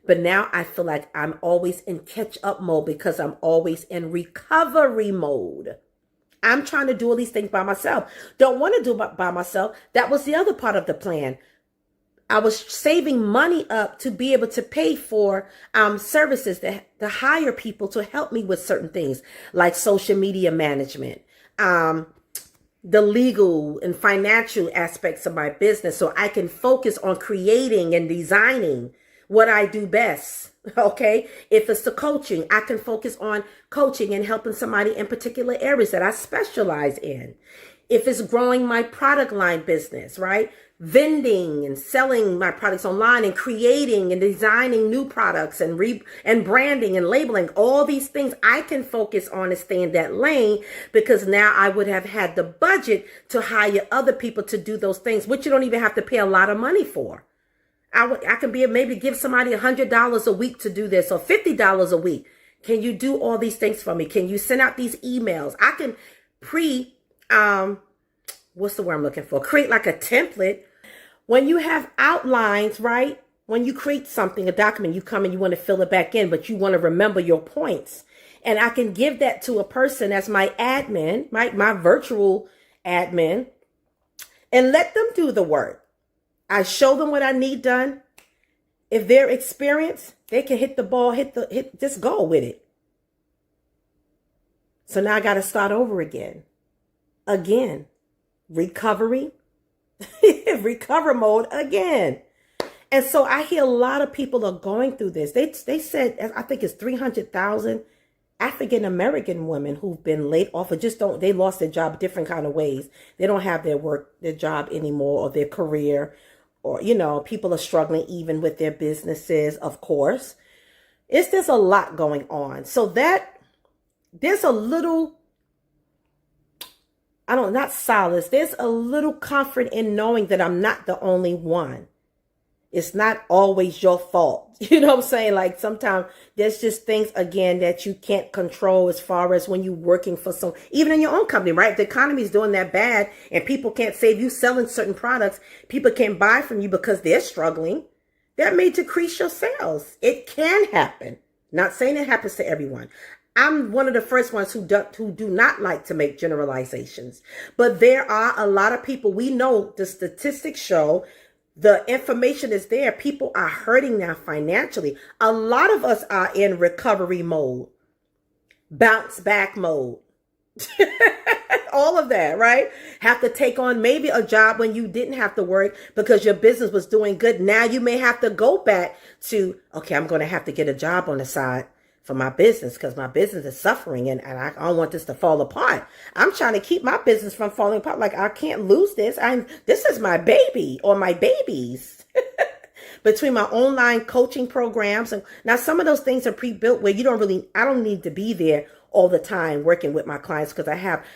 But now I feel like I'm always in catch up mode because I'm always in recovery mode. I'm trying to do all these things by myself. Don't want to do it by myself. That was the other part of the plan. I was saving money up to be able to pay for services to hire people to help me with certain things like social media management, the legal and financial aspects of my business, so I can focus on creating and designing what I do best. Okay. If it's the coaching, I can focus on coaching and helping somebody in particular areas that I specialize in. If it's growing my product line business, right? Vending and selling my products online and creating and designing new products and branding and labeling, all these things I can focus on and stay in that lane, because now I would have had the budget to hire other people to do those things, which you don't even have to pay a lot of money for. I can maybe give somebody $100 a week to do this, or $50 a week. Can you do all these things for me? Can you send out these emails? I can what's the word I'm looking for? Create like a template. When you have outlines, right? When you create something, a document, you come and you want to fill it back in, but you want to remember your points. And I can give that to a person as my admin, my virtual admin, and let them do the work. I show them what I need done. If they're experienced, they can hit the ball, just go with it. So now I got to start over again. Recovery, recover mode again. And so I hear a lot of people are going through this. They said, I think it's 300,000 African American women who've been laid off or they lost their job different kind of ways. They don't have their job anymore, or their career. Or, people are struggling even with their businesses, of course. There's a lot going on. So there's a little, not solace. There's a little comfort in knowing that I'm not the only one. It's not always your fault. You know what I'm saying? Like sometimes there's just things, again, that you can't control as far as when you're working for even in your own company, right? If the economy is doing that bad and people can't save you selling certain products, people can't buy from you because they're struggling. That may decrease your sales. It can happen. Not saying it happens to everyone. I'm one of the first ones who do not like to make generalizations. But there are a lot of people, we know the statistics show, the information is there. People are hurting now financially. A lot of us are in recovery mode, bounce back mode, all of that, right? Have to take on maybe a job when you didn't have to work because your business was doing good. Now you may have to go back to, okay, I'm going to have to get a job on the side for my business because my business is suffering and I don't want this to fall apart. I'm trying to keep my business from falling apart. Like, I can't lose this. This is my baby or my babies. between my online coaching programs. And now some of those things are pre-built where I don't need to be there all the time working with my clients, because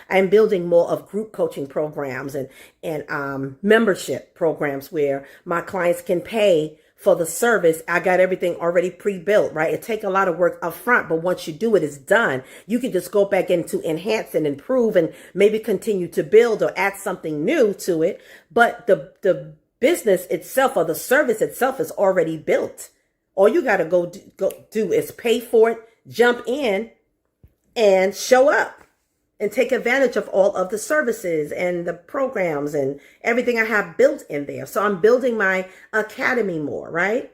I'm building more of group coaching programs and membership programs where my clients can pay for the service. I got everything already pre-built, right? It takes a lot of work up front, but once you do it, it's done. You can just go back in to enhance and improve and maybe continue to build or add something new to it. But the business itself or the service itself is already built. All you got to go do is pay for it, jump in, and show up and take advantage of all of the services and the programs and everything I have built in there. So I'm building my academy more, right?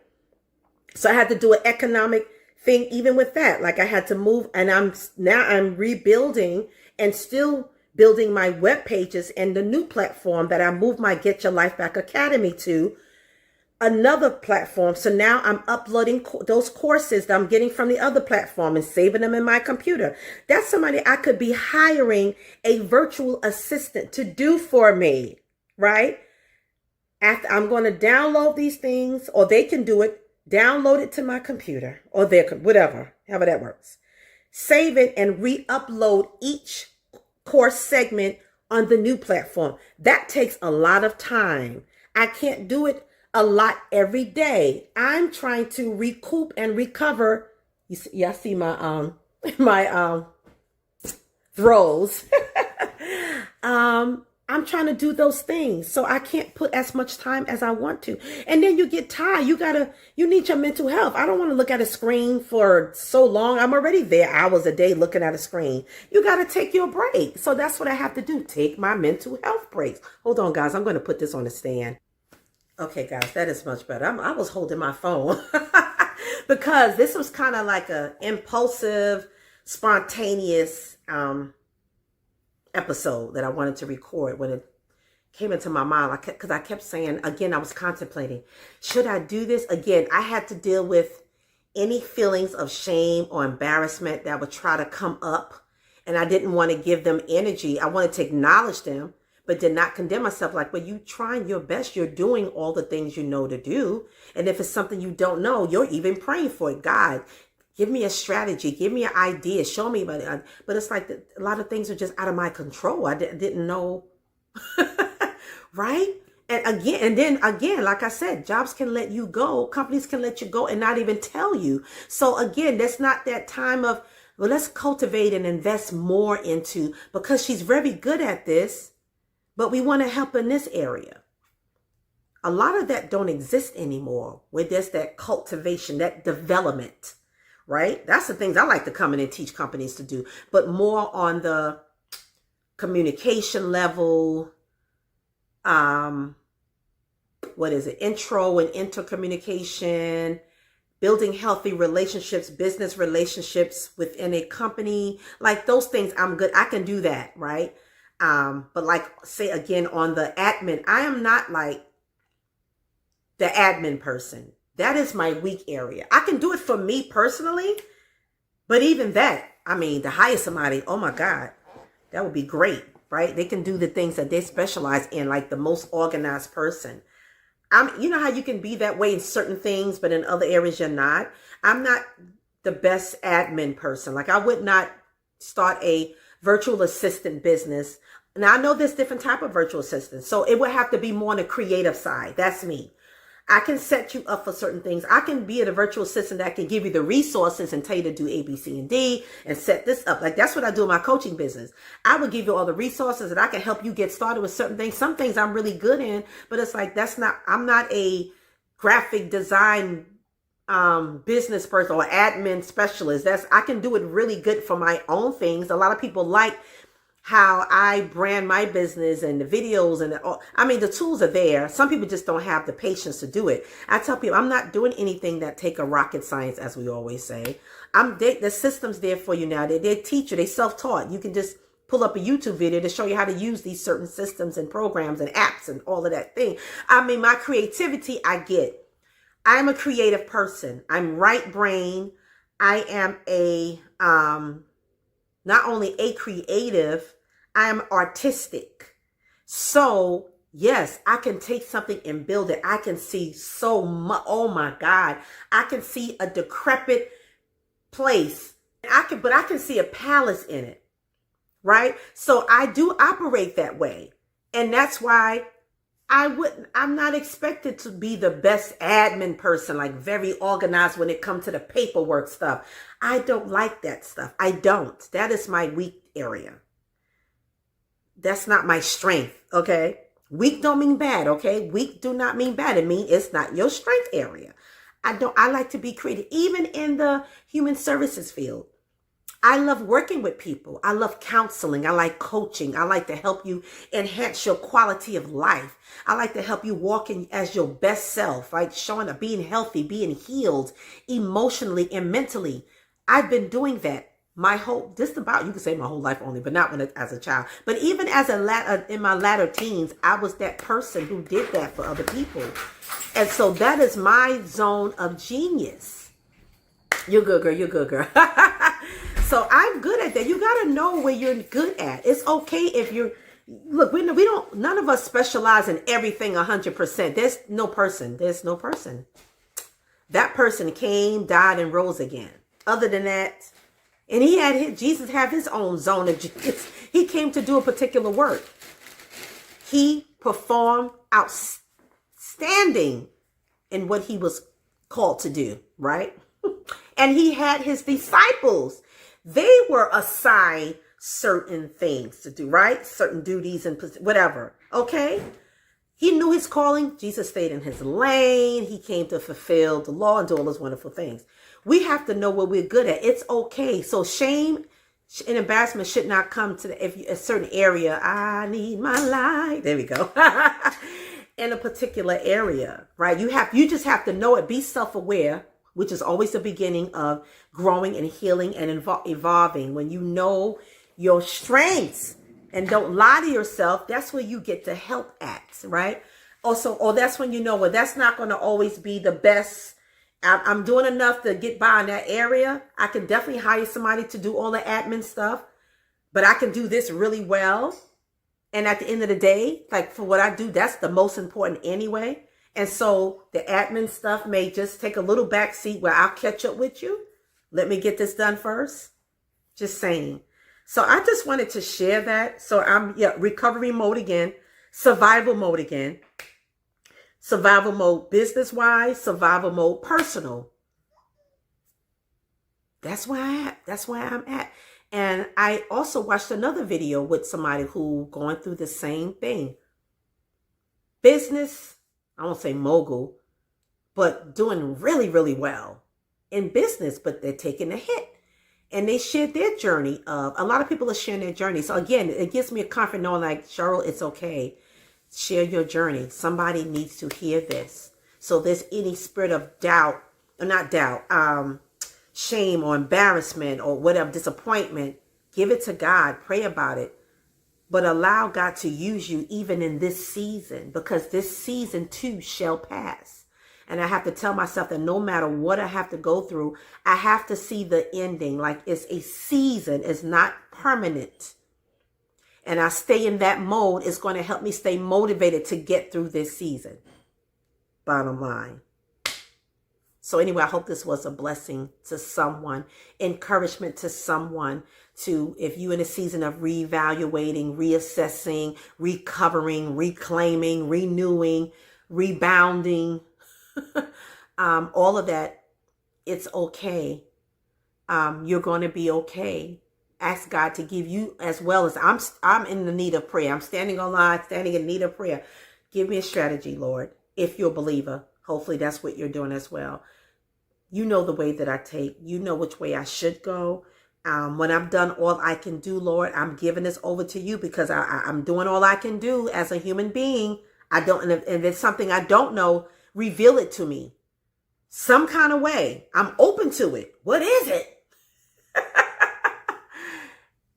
So I had to do an economic thing even with that. Like I had to move, and I'm rebuilding and still building my web pages and the new platform that I moved my Get Your Life Back Academy to, another platform. So now I'm uploading those courses that I'm getting from the other platform and saving them in my computer. That's somebody I could be hiring a virtual assistant to do for me, right? After I'm going to download these things, or they can do it, download it to my computer or whatever, however that works. Save it and re-upload each course segment on the new platform. That takes a lot of time. I can't do it a lot every day. I'm trying to recoup and recover. Y'all see my my throws. I'm trying to do those things, so I can't put as much time as I want to. And then you get tired. You need your mental health. I don't want to look at a screen for so long. I'm already there hours a day looking at a screen. You got to take your break. So that's what I have to do. Take my mental health breaks. Hold on, guys. I'm going to put this on the stand. Okay, guys, that is much better. I was holding my phone because this was kind of like a impulsive, spontaneous episode that I wanted to record when it came into my mind. Because I kept saying, again, I was contemplating, should I do this? Again, I had to deal with any feelings of shame or embarrassment that would try to come up, and I didn't want to give them energy. I wanted to acknowledge them, but did not condemn myself. Like, well, you trying your best. You're doing all the things you know to do. And if it's something you don't know, you're even praying for it. God, give me a strategy. Give me an idea. Show me. But it's like a lot of things are just out of my control. I didn't know. Right? And then again, like I said, jobs can let you go. Companies can let you go and not even tell you. So again, that's not that time of, well, let's cultivate and invest more into, because she's very good at this, but we want to help in this area. A lot of that don't exist anymore, where there's that cultivation, that development, right? That's the things I like to come in and teach companies to do, but more on the communication level, intro and intercommunication, building healthy relationships, business relationships within a company. Like those things, I'm good. I can do that, right? But like, say again, on the admin, I am not like the admin person. That is my weak area. I can do it for me personally, but even that, I mean, to hire somebody, oh my God, that would be great, right? They can do the things that they specialize in, like the most organized person. You know how you can be that way in certain things, but in other areas you're not. I'm not the best admin person. Like I would not start a virtual assistant business. Now I know there's different type of virtual assistants, so it would have to be more on the creative side. That's me. I can set you up for certain things. I can be a virtual assistant that can give you the resources and tell you to do A, B, C, and D and set this up. Like that's what I do in my coaching business. I would give you all the resources and I can help you get started with certain things. Some things I'm really good in, but it's like, I'm not a graphic design business person or admin specialist. I can do it really good for my own things. A lot of people like how I brand my business and the videos and the tools are there. Some people just don't have the patience to do it. I tell people I'm not doing anything that take a rocket science, as we always say. The system's there for you now. They teach you. They self-taught. You can just pull up a YouTube video to show you how to use these certain systems and programs and apps and all of that thing. I mean, my creativity, I get. I'm a creative person. I'm right brain. I am not only a creative, I am artistic. So Yes, I can take something and build it. I can see so much. Oh my God. I can see a decrepit place. But I can see a palace in it. Right? So I do operate that way. And that's why I'm not expected to be the best admin person, like very organized when it comes to the paperwork stuff. I don't like that stuff. I don't. That is my weak area. That's not my strength. Okay. Weak don't mean bad. Okay. Weak do not mean bad. It means it's not your strength area. I like to be creative, even in the human services field. I love working with people. I love counseling. I like coaching. I like to help you enhance your quality of life. I like to help you walk in as your best self, like showing up, being healthy, being healed emotionally and mentally. I've been doing that just about, you can say my whole life only, but not as a child. But even as in my latter teens, I was that person who did that for other people. And so that is my zone of genius. You're good, girl. You're good, girl. So I'm good at that. You got to know where you're good at. It's okay if look, none of us specialize in everything 100%. There's no person. That person came, died, and rose again. Other than that, and Jesus had his own zone of genius. He came to do a particular work. He performed outstanding in what he was called to do, right? And he had his disciples. They were assigned certain things to do, right? Certain duties and whatever. Okay. He knew his calling. Jesus stayed in his lane. He came to fulfill the law and do all those wonderful things. We have to know what we're good at. It's okay. So shame and embarrassment should not come to a certain area. I need my light. There we go. In a particular area, right? You just have to know it. Be self-aware, which is always the beginning of growing and healing and evolving. When you know your strengths and don't lie to yourself, that's where you get the help at, right? Also, or that's when you know, well, that's not going to always be the best. I'm doing enough to get by in that area. I can definitely hire somebody to do all the admin stuff, but I can do this really well. And at the end of the day, like for what I do, that's the most important anyway. And so the admin stuff may just take a little back seat where I'll catch up with you. Let me get this done first. Just saying. So I just wanted to share that. So I'm recovery mode again, survival mode again, survival mode business-wise, survival mode personal. That's where I'm at. And I also watched another video with somebody who going through the same thing. Business, I won't say mogul, but doing really, really well in business, but they're taking a hit. And they shared their journey of, a lot of people are sharing their journey. So again, it gives me a comfort knowing like, Cheryl, it's okay. Share your journey. Somebody needs to hear this. So there's any spirit of doubt, or not doubt, shame or embarrassment or whatever, disappointment, give it to God. Pray about it. But allow God to use you even in this season, because this season too shall pass. And I have to tell myself that no matter what I have to go through, I have to see the ending. Like it's a season, it's not permanent. And I stay in that mode. It's going to help me stay motivated to get through this season. Bottom line. So anyway, I hope this was a blessing to someone, encouragement to someone to, if you're in a season of reevaluating, reassessing, recovering, reclaiming, renewing, rebounding, all of that, it's okay. You're going to be okay. Ask God to give you, as well as I'm in the need of prayer. I'm standing online, standing in need of prayer. Give me a strategy, Lord. If you're a believer, hopefully that's what you're doing as well. You know the way that I take. You know which way I should go. When I'm done all I can do, Lord, I'm giving this over to you, because I'm doing all I can do as a human being. And if it's something I don't know, reveal it to me. Some kind of way. I'm open to it. What is it?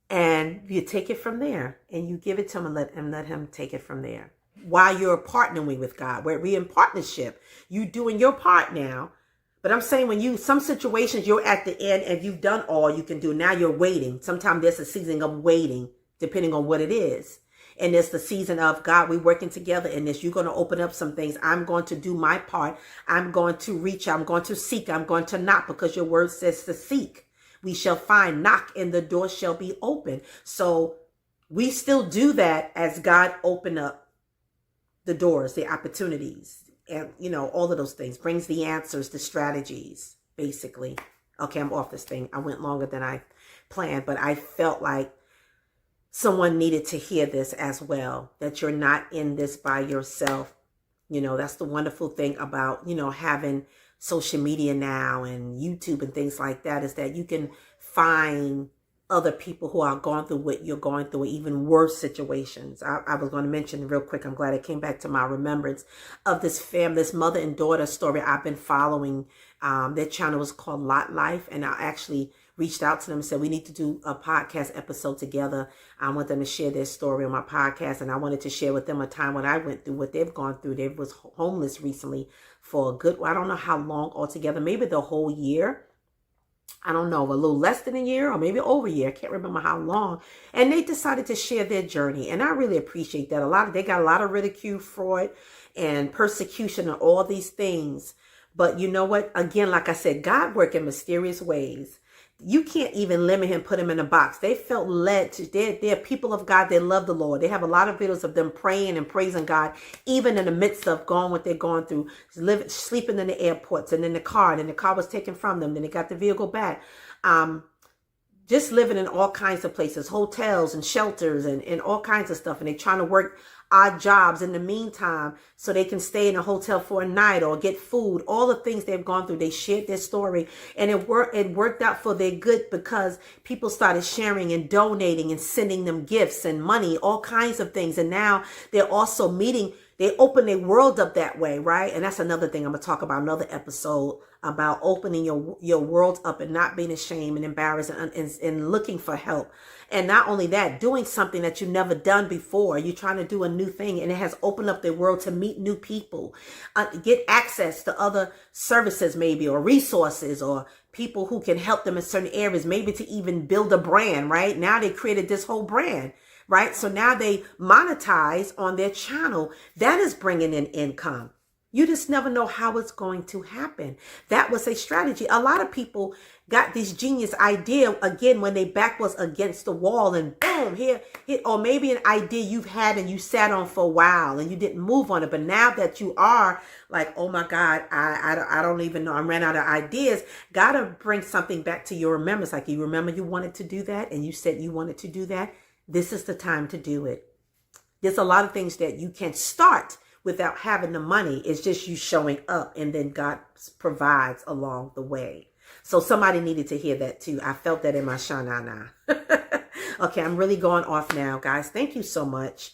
And you take it from there, and you give it to him and let him take it from there. While you're partnering with God, we're in partnership. You doing your part now. But I'm saying when some situations you're at the end and you've done all you can do. Now you're waiting. Sometimes there's a season of waiting, depending on what it is. And it's the season of, God, we're working together in this. You're going to open up some things. I'm going to do my part. I'm going to reach. I'm going to seek. I'm going to knock, because your word says to seek. We shall find, knock, and the door shall be open. So we still do that as God open up the doors, the opportunities, and, all of those things, brings the answers, the strategies, basically. Okay, I'm off this thing. I went longer than I planned, but I felt like someone needed to hear this as well, that you're not in this by yourself. That's the wonderful thing about, having social media now and YouTube and things like that, is that you can find other people who are going through what you're going through, even worse situations. I was going to mention real quick, I'm glad it came back to my remembrance of this mother and daughter story I've been following. Their channel was called Lot Life, and I actually reached out to them and said, we need to do a podcast episode together. I want them to share their story on my podcast, and I wanted to share with them a time when I went through what they've gone through. They was homeless recently for a good, I don't know how long altogether, maybe the whole year. I don't know, a little less than a year or maybe over a year. I can't remember how long. And they decided to share their journey. And I really appreciate that. They got a lot of ridicule, fraud, and persecution and all these things. But you know what? Again, like I said, God works in mysterious ways. You can't even limit him, put him in a box. They felt led to, they're people of God. They love the Lord. They have a lot of videos of them praying and praising God, even in the midst of going what they're going through, sleeping in the airports and in the car, and then the car was taken from them. Then they got the vehicle back. Just living in all kinds of places, hotels and shelters and all kinds of stuff. And they're trying to work odd jobs in the meantime so they can stay in a hotel for a night or get food. All the things they've gone through, they shared their story, and it worked out for their good, because people started sharing and donating and sending them gifts and money, all kinds of things. And now they're also meeting. They open their world up that way, right? And that's another thing I'm going to talk about, another episode, about opening your world up and not being ashamed and embarrassed and looking for help. And not only that, doing something that you've never done before. You're trying to do a new thing, and it has opened up their world to meet new people, get access to other services maybe, or resources, or people who can help them in certain areas, maybe to even build a brand, right? Now they created this whole brand. Right? So now they monetize on their channel. That is bringing in income. You just never know how it's going to happen. That was a strategy. A lot of people got this genius idea, again, when their back was against the wall, and boom, here, or maybe an idea you've had and you sat on for a while and you didn't move on it. But now that you are like, oh my God, I don't even know, I ran out of ideas. Gotta bring something back to your remembrance. Like, you remember you wanted to do that, and you said you wanted to do that. This is the time to do it. There's a lot of things that you can start without having the money. It's just you showing up, and then God provides along the way. So somebody needed to hear that too. I felt that in my shanana. Okay, I'm really going off now, guys. Thank you so much.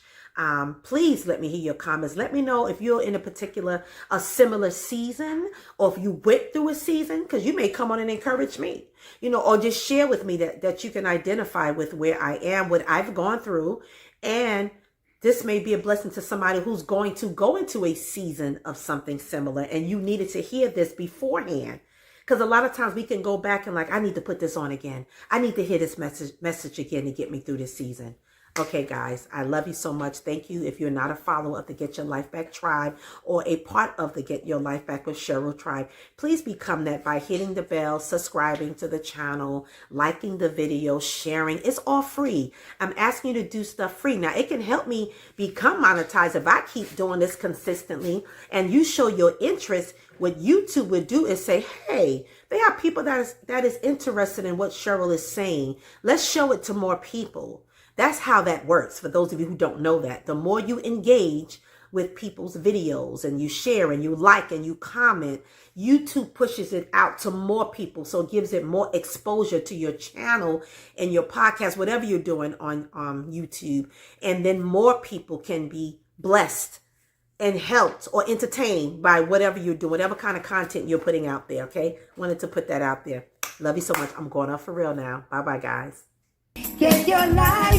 Please let me hear your comments. Let me know if you're in a similar season, or if you went through a season, because you may come on and encourage me, or just share with me that you can identify with where I am, what I've gone through. And this may be a blessing to somebody who's going to go into a season of something similar, and you needed to hear this beforehand. Because a lot of times we can go back and I need to put this on again. I need to hear this message again to get me through this season. Okay, guys, I love you so much. Thank you. If you're not a follower of the Get Your Life Back Tribe, or a part of the Get Your Life Back with Cheryl Tribe, please become that by hitting the bell, subscribing to the channel, liking the video, sharing. It's all free. I'm asking you to do stuff free. Now, it can help me become monetized if I keep doing this consistently, and you show your interest. What YouTube would do is say, hey, there are people that is interested in what Cheryl is saying. Let's show it to more people. That's how that works. For those of you who don't know that, the more you engage with people's videos, and you share and you like and you comment, YouTube pushes it out to more people. So it gives it more exposure to your channel and your podcast, whatever you're doing on YouTube. And then more people can be blessed and helped or entertained by whatever you're doing, whatever kind of content you're putting out there. Okay. Wanted to put that out there. Love you so much. I'm going off for real now. Bye-bye, guys. Get your life.